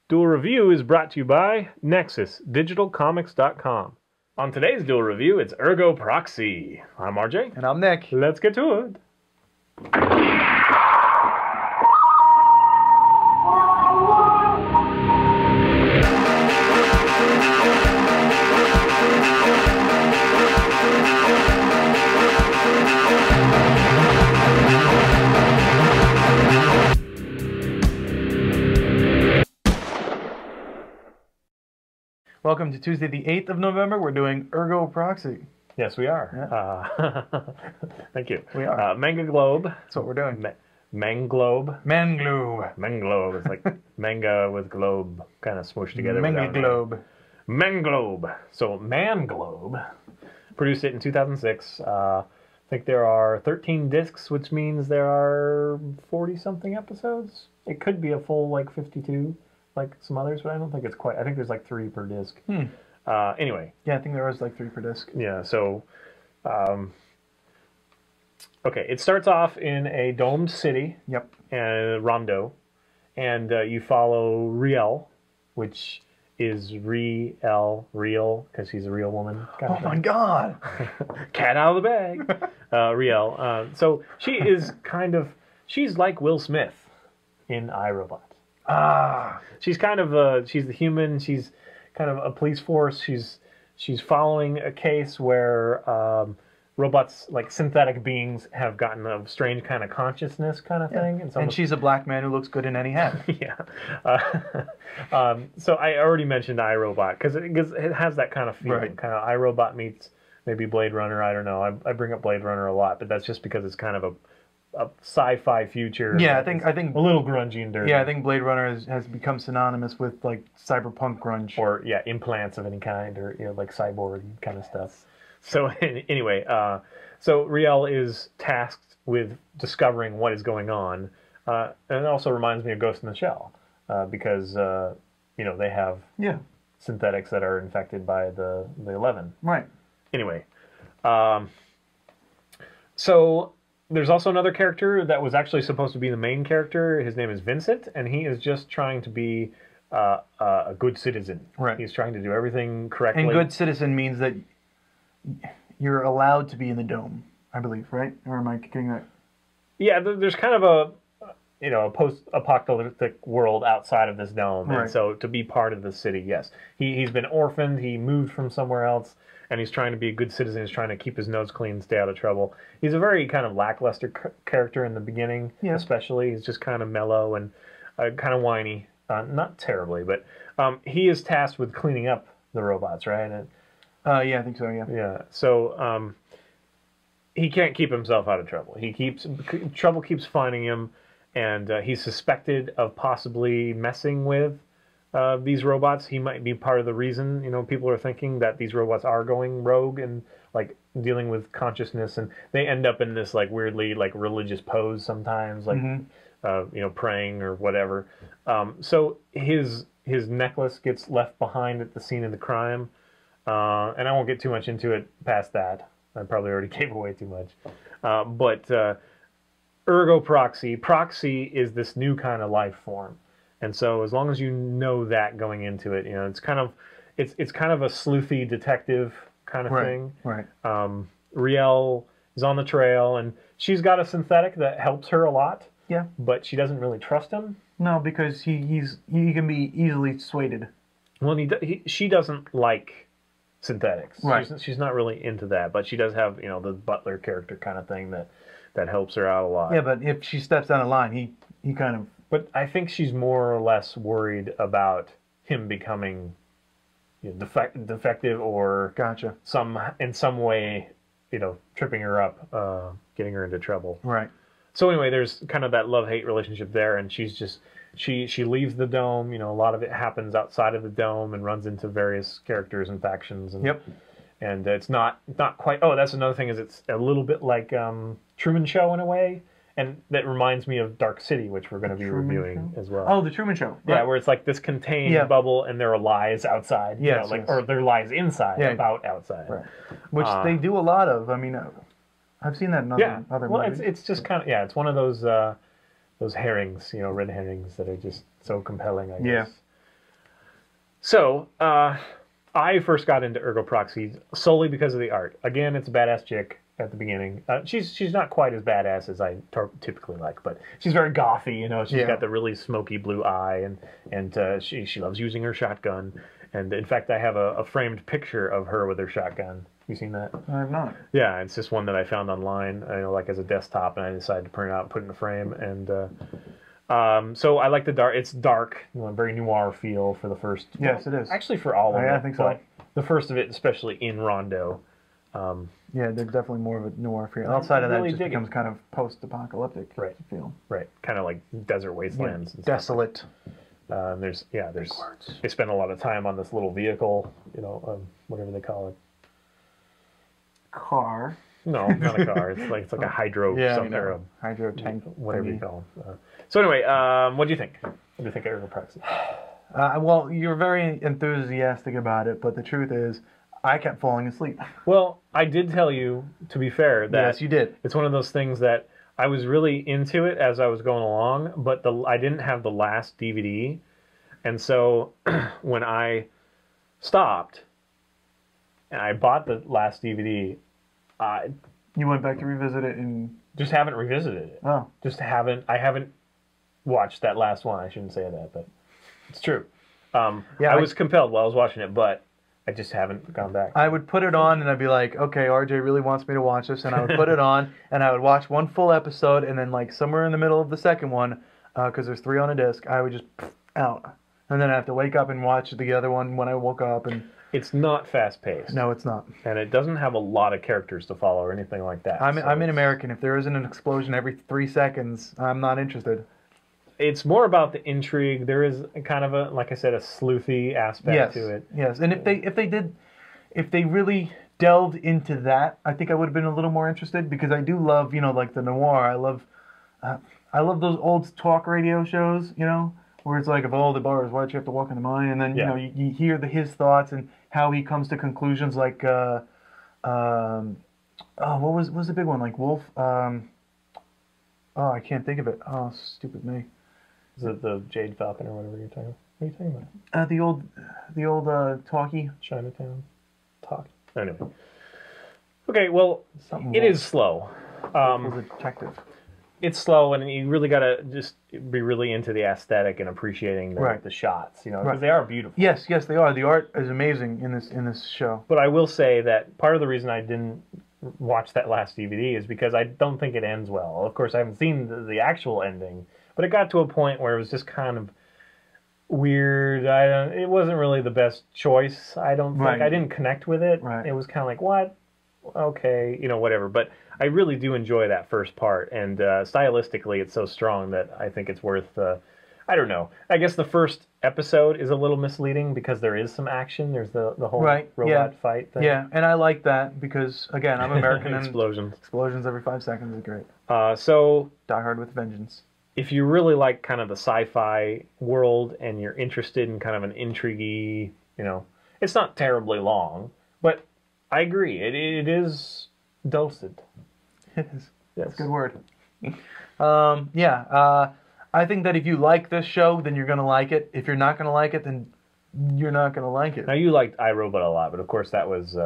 Duel Review is brought to you by NexusDigitalComics.com. On today's Duel Review, it's Ergo Proxy. I'm RJ. And I'm Nick. Let's get to it. Welcome to Tuesday the 8th of November. We're doing Ergo Proxy. Yes, we are. Yeah. Thank you. We are. Manga Globe. That's what we're doing. Manglobe. Manglobe. Manglobe. It's like manga with globe kind of smooshed together. Manga Globe. Manglobe. So Manglobe produced it in 2006. I think there are 13 discs, which means there are 40-something episodes. It could be a full, 52, like some others, but I don't think it's quite. I think there's 3 per disc. Anyway. Yeah, I think there was 3 per disc. Yeah, so... okay, it starts off in a domed city. Yep. Rondo. And you follow Riel, which is real, because she's a real woman. Oh my god! Cat out of the bag. Riel. So she is she's like Will Smith in iRobot. She's she's the human. She's kind of a police force. She's following a case where robots, like synthetic beings, have gotten a strange kind of consciousness kind of thing. And she's a black man who looks good in any hat. Yeah. So I already mentioned iRobot because it has that kind of feeling. Right. Kind of iRobot meets maybe Blade Runner. I don't know. I bring up Blade Runner a lot, but that's just because it's kind of a sci-fi future. Yeah, I think a little grungy and dirty. Yeah, I think Blade Runner has become synonymous with cyberpunk grunge, or implants of any kind, or like cyborg kind of stuff. So anyway, so Riel is tasked with discovering what is going on, and it also reminds me of Ghost in the Shell, because they have synthetics that are infected by the 11. Right. Anyway, so. There's also another character that was actually supposed to be the main character. His name is Vincent, and he is just trying to be a good citizen. Right. He's trying to do everything correctly. And good citizen means that you're allowed to be in the dome, I believe, right? Or am I getting that? Yeah, there's kind of a post-apocalyptic world outside of this dome, right. And so to be part of the city, yes. He's been orphaned. He moved from somewhere else. And he's trying to be a good citizen. He's trying to keep his nose clean, stay out of trouble. He's a very kind of lackluster character in the beginning, especially. He's just kind of mellow and kind of whiny. Not terribly, but he is tasked with cleaning up the robots, right? And, yeah, I think so, yeah. Yeah, so he can't keep himself out of trouble. Trouble keeps finding him, and he's suspected of possibly messing with these robots. He might be part of the reason, people are thinking that these robots are going rogue and dealing with consciousness, and they end up in this weirdly religious pose sometimes, praying or whatever. So his necklace gets left behind at the scene of the crime, and I won't get too much into it past that. I probably already gave away too much. But Ergo Proxy is this new kind of life form. And so, as long as you know that going into it, it's kind of a sleuthy detective kind of thing. Right. Riel is on the trail, and she's got a synthetic that helps her a lot. Yeah. But she doesn't really trust him. No, because he can be easily swayed. Well, she doesn't like synthetics. Right. She's not really into that, but she does have the butler character kind of thing that helps her out a lot. Yeah, but if she steps down the line, he kind of. But I think she's more or less worried about him becoming defective or in some way, tripping her up, getting her into trouble. Right. So anyway, there's kind of that love-hate relationship there, and she's just she leaves the dome. A lot of it happens outside of the dome and runs into various characters and factions. And, and it's not quite. Oh, that's another thing, is it's a little bit like Truman Show in a way. And that reminds me of Dark City, which we're going to be reviewing as well. Oh, the Truman Show. Right. Yeah, where it's like this contained bubble, and there are lies outside. Yes, or there are lies inside about outside. Right. Which they do a lot of. I mean, I've seen that in other movies. Well, it's just kind of it's one of those herrings, red herrings that are just so compelling, I guess. So, I first got into Ergo Proxy solely because of the art. Again, it's a badass chick at the beginning. She's not quite as badass as I typically like, but she's very gothy. You know, she's got the really smoky blue eye, and she loves using her shotgun. And in fact, I have a framed picture of her with her shotgun. You seen that? I have not. Yeah, it's just one that I found online, like as a desktop, and I decided to print it out and put it in a frame. And so I like the dark. It's dark, very noir feel for the first. Yes, it is. Actually, for all of it. I think so. But the first of it, especially in Rondo. Yeah, there's definitely more of a noir feel. Outside of that, really it just becomes kind of post-apocalyptic feel. Right, kind of like desert wastelands. Yeah. Desolate. There's they spend a lot of time on this little vehicle, whatever they call it. Car. No, not a car. It's like a hydro something or a hydro tank, whatever you call them. So anyway, what do you think? What do you think of Ergo Proxy? Well, you're very enthusiastic about it, but the truth is, I kept falling asleep. Well, I did tell you, to be fair, that yes, you did. It's one of those things that I was really into it as I was going along, but I didn't have the last DVD, and so when I stopped and I bought the last DVD, you went back to revisit it and just haven't revisited it. Oh, I haven't watched that last one. I shouldn't say that, but it's true. I was compelled while I was watching it, but I just haven't gone back. I would put it on and I'd be like, okay, RJ really wants me to watch this, and I would put it on and I would watch one full episode, and then like somewhere in the middle of the second one, because there's 3 on a disc, I would just out, and then I have to wake up and watch the other one when I woke up. And it's not fast paced. No, it's not, and it doesn't have a lot of characters to follow or anything like that. I'm an American. If there isn't an explosion every 3 seconds, I'm not interested. It's more about the intrigue. There is kind of a, like I said, a sleuthy aspect to it. Yes, and if they really delved into that, I think I would have been a little more interested, because I do love, like the noir. I love those old talk radio shows, where it's like, of all the bars, why'd you have to walk into mine? And then you hear his thoughts and how he comes to conclusions. Like, what was the big one? Like Wolf. I can't think of it. Oh, stupid me. Is it the Jade Falcon or whatever you're talking about? What are you talking about? The old talkie. Chinatown talk. Anyway. Okay, well, it is slow. The detective. It's slow, and you really got to just be really into the aesthetic and appreciating the shots, because they are beautiful. Yes, they are. The art is amazing in this show. But I will say that part of the reason I didn't watch that last DVD is because I don't think it ends well. Of course, I haven't seen the actual ending, but it got to a point where it was just kind of weird. It wasn't really the best choice. I don't think I didn't connect with it. Right. It was kind of like, what? Okay, whatever. But I really do enjoy that first part, and stylistically, it's so strong that I think it's worth. I don't know. I guess the first episode is a little misleading because there is some action. There's the whole robot fight thing. Yeah, and I like that because, again, I'm American. Explosions. Explosions every 5 seconds is great. So Die Hard with Vengeance. If you really like kind of the sci-fi world and you're interested in kind of an intrigue-y, it's not terribly long, but I agree. It is dulcet. It is. Yes. That's a good word. I think that if you like this show, then you're going to like it. If you're not going to like it, then you're not going to like it. Now, you liked iRobot a lot, but of course that was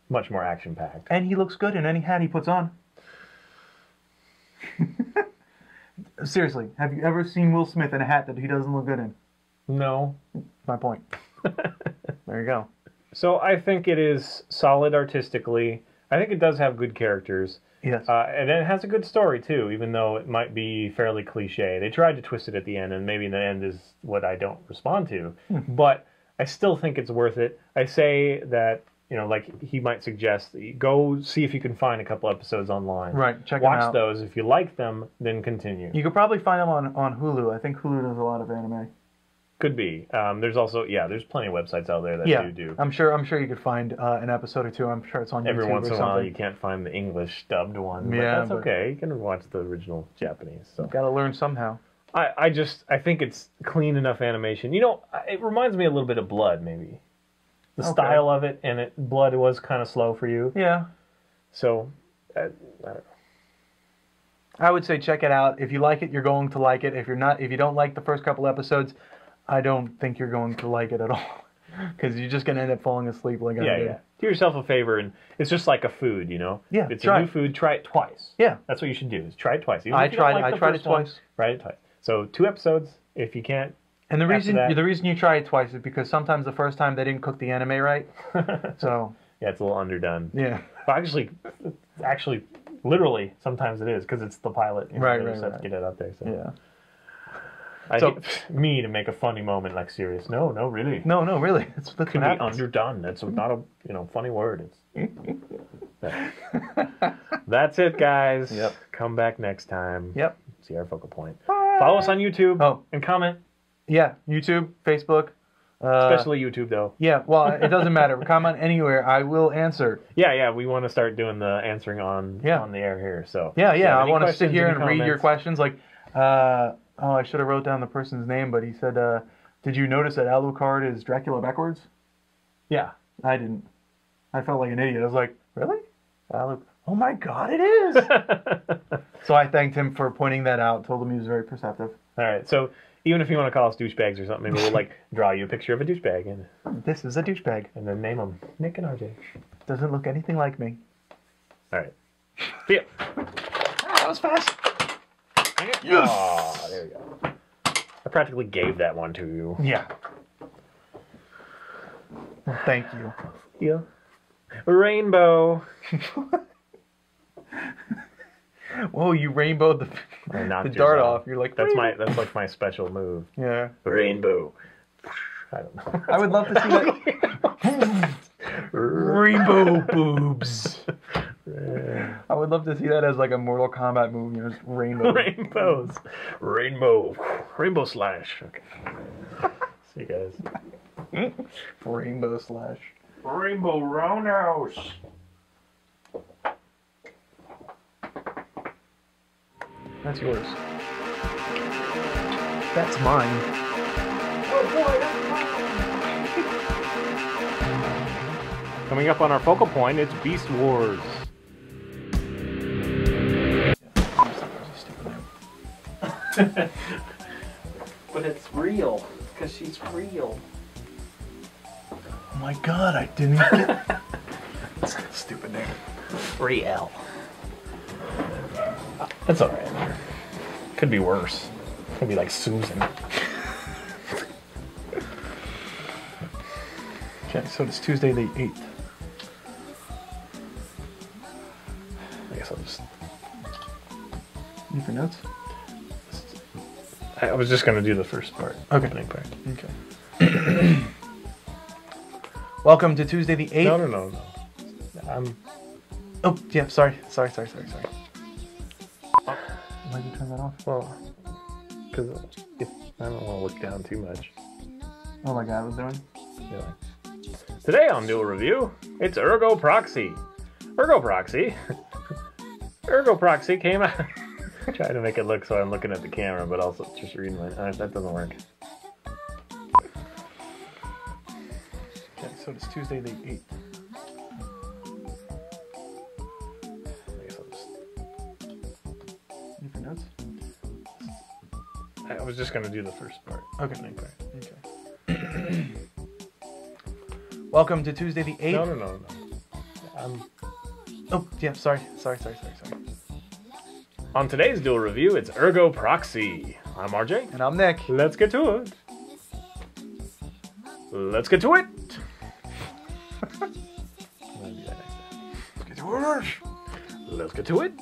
much more action-packed. And he looks good in any hat he puts on. Seriously, have you ever seen Will Smith in a hat that he doesn't look good in? No. My point. There you go. So I think it is solid artistically. I think it does have good characters. Yes. And it has a good story, too, even though it might be fairly cliche. They tried to twist it at the end, and maybe the end is what I don't respond to. But I still think it's worth it. I say that, like he might suggest, go see if you can find a couple episodes online. Right, check them out. Watch those. If you like them, then continue. You could probably find them on Hulu. I think Hulu does a lot of anime. Could be. There's also, there's plenty of websites out there that do. I'm sure you could find an episode or two. I'm sure it's on YouTube. Every once in a while, something. you can't find the English dubbed one. But yeah, that's okay. You can watch the original Japanese. So. Got to learn somehow. I think it's clean enough animation. It reminds me a little bit of Blood, maybe. The style of it, and Blood was kind of slow for you. Yeah. So, I don't know. I would say check it out. If you like it, you're going to like it. If you don't like the first couple episodes, I don't think you're going to like it at all. Because you're just gonna end up falling asleep like I did. Yeah. Do yourself a favor, and it's just like a food, you know. Yeah, It's try a new food. Try it twice. Yeah. That's what you should do. Is try it twice. Even I if you don't tried. like I the tried it first one, twice. try it twice. So 2 episodes. If you can't. And the that- reason you try it twice is because sometimes the first time they didn't cook the anime right. So Yeah, it's a little underdone. yeah. But actually, literally, sometimes it is because it's the pilot. You know, Right, they right, just have right. to get it out there. So. Yeah. Me to make a funny moment like serious. No, really. No, really. That's what Can be happens. underdone. That's not a funny word. It's that's it, guys. Yep. Come back next time. Yep. See our focal point. Follow us on YouTube. Oh. And comment. Yeah. YouTube, Facebook. Especially YouTube, though. Yeah. Well, it doesn't matter. Comment anywhere. I will answer. Yeah. We want to start doing the answering on the air here. So Yeah. if you have I any want to sit questions, here any and read your comments- questions. Like, I should have wrote down the person's name, but he said, "Did you notice that Alucard is Dracula backwards?" Yeah. I didn't. I felt like an idiot. I was like, "Really? Oh my God, it is!" So I thanked him for pointing that out. Told him he was very perceptive. All right. So even if you want to call us douchebags or something, maybe we'll like draw you a picture of a douchebag and This is a douchebag. then name them Nick and RJ. Doesn't look anything like me. All right. See ya. That was fast. Yes. Oh, there we go. I practically gave that one to you. Yeah. Well, thank you. Yeah. Rainbow. Whoa, you rainbowed I knocked the yours dart off. You're like, That's "Rainbow." that's like my special move. Yeah. Rainbow. I don't know. I would love to see that. Rainbow boobs. I would love to see that as like a Mortal Kombat move. You know, just rainbow. Rainbows. Rainbow slash. Okay. See you guys. Rainbow slash. Rainbow roundhouse. That's yours. That's mine. Coming up on our focal point, it's Beast Wars. But it's real, because she's real. Oh my God, I didn't get. That's a stupid name. Real. That's alright. Could be worse. Could be like Susan. Okay, so it's Tuesday the 8th. I guess I'll just. You for notes? I was just gonna do the first part. Okay. Opening part. Okay. Welcome to Tuesday the 8th. No. Oh, yeah, sorry. Why'd you turn that off? Well, because I don't want to look down too much. Oh my God, I was doing? Yeah. Today on Duel Review, it's Ergo Proxy. Ergo Proxy came out. Trying to make it look so I'm looking at the camera, but also just reading my. That doesn't work. Okay, so it's Tuesday the 8th. I guess I'll just. You for notes? I was just gonna do the first part. Okay. Opening part. Okay. Welcome to Tuesday the 8th. No. Oh, yeah, sorry. On today's Duel Review, it's Ergo Proxy. I'm RJ. And I'm Nick. Let's get to it. Let's get to it. I'm gonna do that next time. Get to work. Let's get to it.